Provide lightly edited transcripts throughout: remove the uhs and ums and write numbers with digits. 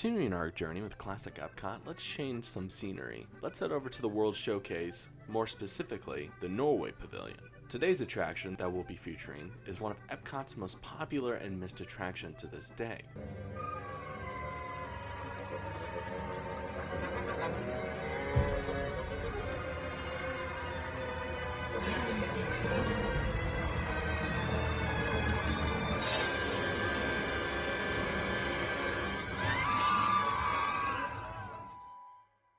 Continuing our journey with classic Epcot, let's change some scenery. Let's head over to the World Showcase, more specifically, the Norway Pavilion. Today's attraction that we'll be featuring is one of Epcot's most popular and missed attraction to this day.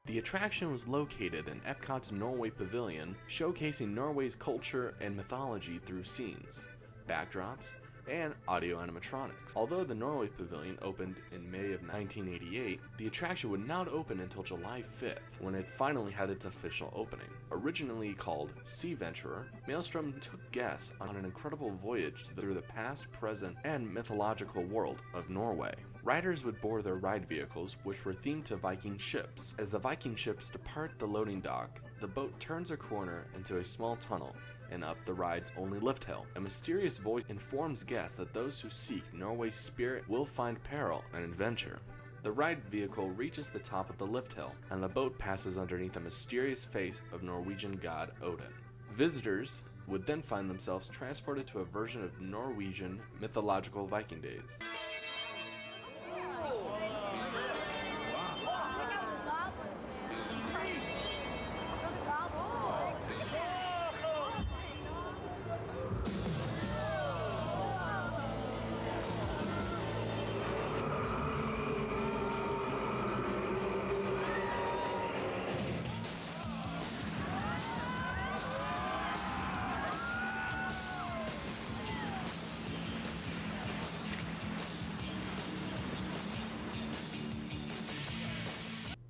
The attraction was located in Epcot's Norway Pavilion, showcasing Norway's culture and mythology through scenes, backdrops, and audio animatronics. Although the Norway Pavilion opened in May of 1988, the attraction would not open until July 5th, when it finally had its official opening. Originally called Sea Venturer, Maelstrom took guests on an incredible voyage through the past, present, and mythological world of Norway. Riders would board their ride vehicles, which were themed to Viking ships. As the Viking ships depart the loading dock, the boat turns a corner into a small tunnel and up the ride's only lift hill. A mysterious voice informs guests that those who seek Norway's spirit will find peril and adventure. The ride vehicle reaches the top of the lift hill, and the boat passes underneath the mysterious face of Norwegian god Odin. Visitors would then find themselves transported to a version of Norwegian mythological Viking days.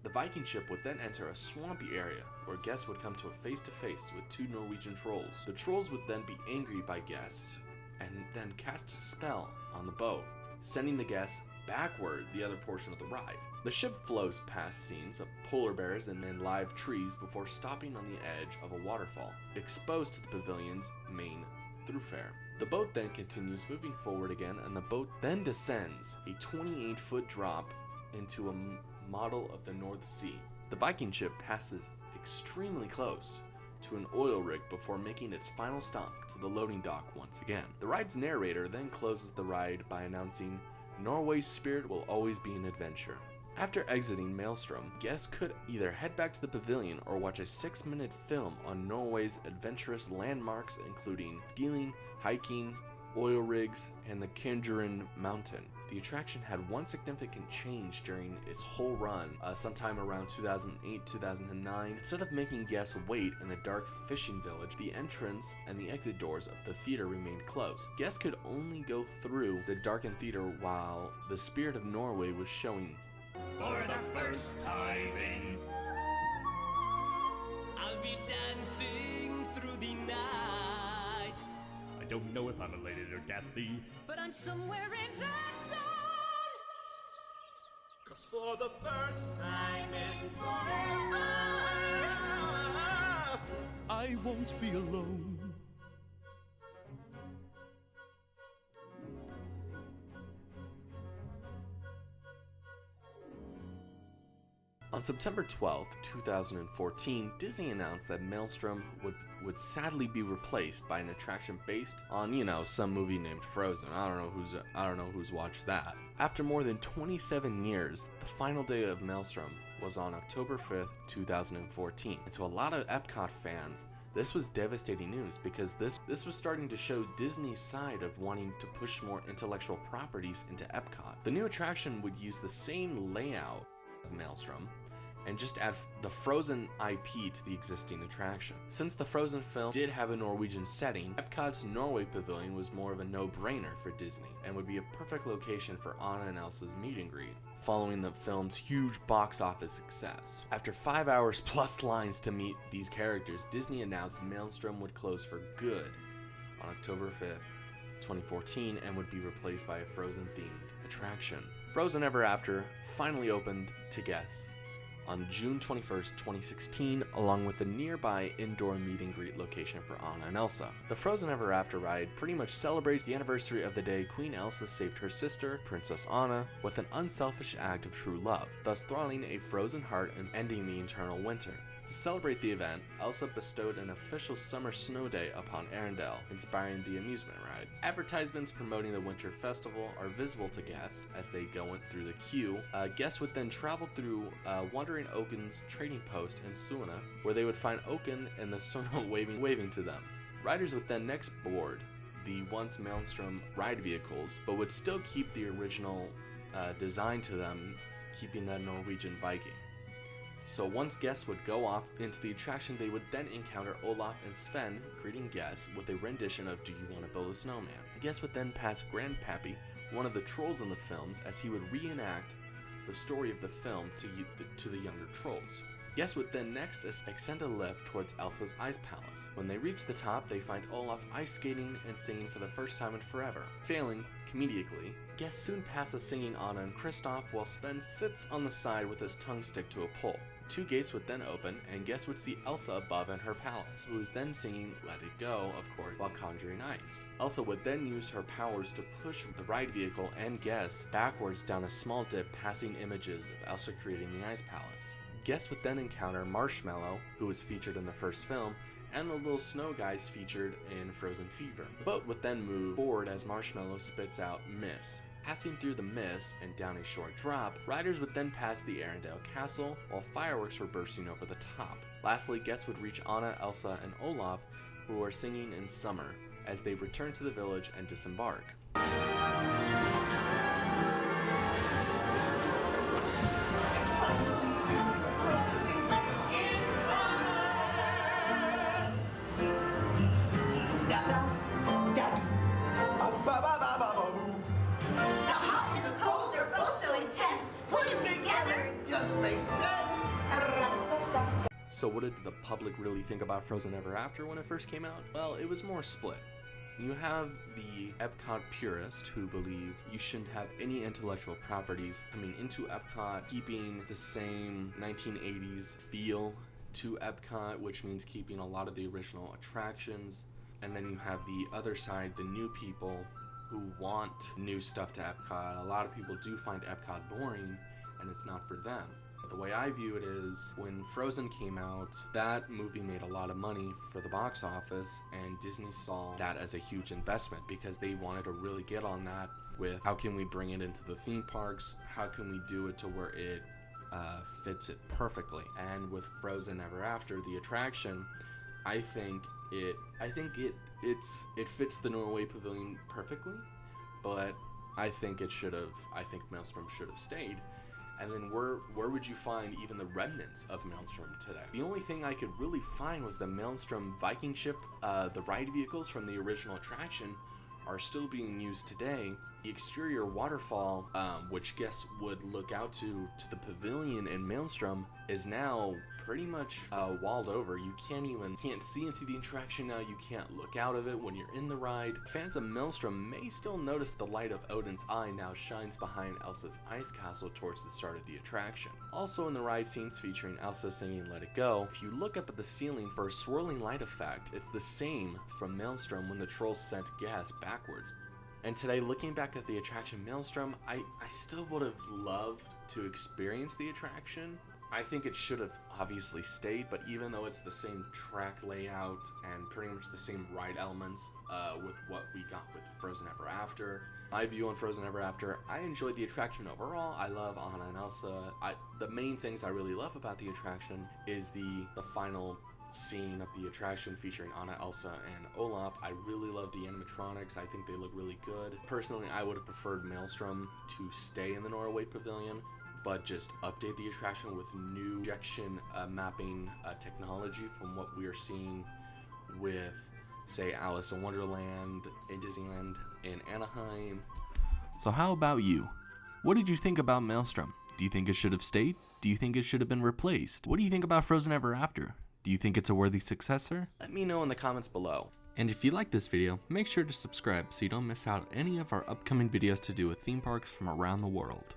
The Viking ship would then enter a swampy area where guests would come to a face-to-face with two Norwegian trolls. The trolls would then be angry by guests and then cast a spell on the boat, sending the guests backwards the other portion of the ride. The ship flows past scenes of polar bears and then live trees before stopping on the edge of a waterfall, exposed to the pavilion's main thoroughfare. The boat then continues moving forward again, and the boat then descends a 28-foot drop into a model of the North Sea. The Viking ship passes extremely close to an oil rig before making its final stop to the loading dock once again. The ride's narrator then closes the ride by announcing, "Norway's spirit will always be an adventure." After exiting Maelstrom, guests could either head back to the pavilion or watch a 6-minute film on Norway's adventurous landmarks, including skiing, hiking, oil rigs, and the Kinduren Mountain. The attraction had one significant change during its whole run, sometime around 2008-2009. Instead of making guests wait in the dark fishing village, the entrance and the exit doors of the theater remained closed. Guests could only go through the darkened theater while the Spirit of Norway was showing. For the first time in, I'll be dancing through the night. I don't know if I'm elated or gassy, but I'm somewhere in that zone. 'Cause for the first time in forever, I won't be alone. On September 12th, 2014, Disney announced that Maelstrom would sadly be replaced by an attraction based on, some movie named Frozen. I don't know who's watched that. After more than 27 years, the final day of Maelstrom was on October 5th, 2014. And to a lot of Epcot fans, this was devastating news because this was starting to show Disney's side of wanting to push more intellectual properties into Epcot. The new attraction would use the same layout of Maelstrom and just add the Frozen IP to the existing attraction. Since the Frozen film did have a Norwegian setting, Epcot's Norway Pavilion was more of a no-brainer for Disney and would be a perfect location for Anna and Elsa's meet and greet, following the film's huge box office success. After 5 hours plus lines to meet these characters, Disney announced Maelstrom would close for good on October 5th, 2014, and would be replaced by a Frozen-themed attraction. Frozen Ever After finally opened to guests on June 21st, 2016, along with the nearby indoor meet and greet location for Anna and Elsa. The Frozen Ever After ride pretty much celebrates the anniversary of the day Queen Elsa saved her sister, Princess Anna, with an unselfish act of true love, thus throttling a frozen heart and ending the eternal winter. To celebrate the event, Elsa bestowed an official summer snow day upon Arendelle, inspiring the amusement ride. Advertisements promoting the winter festival are visible to guests as they go through the queue. Guests would then travel through Wandering Oaken's trading post in Suona, where they would find Oaken and the Sona waving to them. Riders would then next board the once Maelstrom ride vehicles, but would still keep the original design to them, keeping the Norwegian Viking. So once guests would go off into the attraction, they would then encounter Olaf and Sven greeting guests with a rendition of Do You Want to Build a Snowman? Guests would then pass Grandpappy, one of the trolls in the films, as he would reenact the story of the film to the younger trolls. Guests would then next extend a lift towards Elsa's ice palace. When they reach the top, they find Olaf ice skating and singing for the first time in forever. Failing comedically, guests soon pass the singing Anna and Kristoff, while Sven sits on the side with his tongue stick to a pole. Two gates would then open, and guests would see Elsa above in her palace, who is then singing Let It Go, of course, while conjuring ice. Elsa would then use her powers to push the ride vehicle and guests backwards down a small dip, passing images of Elsa creating the ice palace. Guests would then encounter Marshmallow, who was featured in the first film, and the little snow guys featured in Frozen Fever. The boat would then move forward as Marshmallow spits out mist. Passing through the mist and down a short drop, riders would then pass the Arendelle Castle while fireworks were bursting over the top. Lastly, guests would reach Anna, Elsa, and Olaf, who are singing in Summer, as they return to the village and disembark. So what did the public really think about Frozen Ever After when it first came out? Well, it was more split. You have the Epcot purists who believe you shouldn't have any intellectual properties coming into Epcot, keeping the same 1980s feel to Epcot, which means keeping a lot of the original attractions. And then you have the other side, the new people who want new stuff to Epcot. A lot of people do find Epcot boring, and it's not for them. The way I view it is, when Frozen came out, that movie made a lot of money for the box office, and Disney saw that as a huge investment because they wanted to really get on that with how can we bring it into the theme parks, how can we do it to where it fits it perfectly. And with Frozen Ever After, the attraction, I think it fits the Norway Pavilion perfectly, but I think Maelstrom should have stayed. And then where would you find even the remnants of Maelstrom today? The only thing I could really find was the Maelstrom Viking ship. The ride vehicles from the original attraction are still being used today. The exterior waterfall, which guests would look out to the pavilion in Maelstrom, is now pretty much walled over. You can't see into the attraction now. You can't look out of it when you're in the ride. Fans of Maelstrom may still notice the light of Odin's eye now shines behind Elsa's ice castle towards the start of the attraction. Also in the ride scenes featuring Elsa singing Let It Go, if you look up at the ceiling for a swirling light effect, it's the same from Maelstrom when the trolls sent gas backwards. And today, looking back at the attraction Maelstrom, I still would have loved to experience the attraction. I think it should have obviously stayed, but even though it's the same track layout and pretty much the same ride elements with what we got with Frozen Ever After, my view on Frozen Ever After, I enjoyed the attraction overall. I love Anna and Elsa. The main things I really love about the attraction is the final scene of the attraction featuring Anna, Elsa, and Olaf. I really love the animatronics. I think they look really good. Personally, I would have preferred Maelstrom to stay in the Norway Pavilion, but just update the attraction with new projection mapping technology from what we are seeing with, say, Alice in Wonderland and Disneyland in Anaheim. So how about you? What did you think about Maelstrom? Do you think it should have stayed? Do you think it should have been replaced? What do you think about Frozen Ever After? Do you think it's a worthy successor? Let me know in the comments below. And if you like this video, make sure to subscribe so you don't miss out on any of our upcoming videos to do with theme parks from around the world.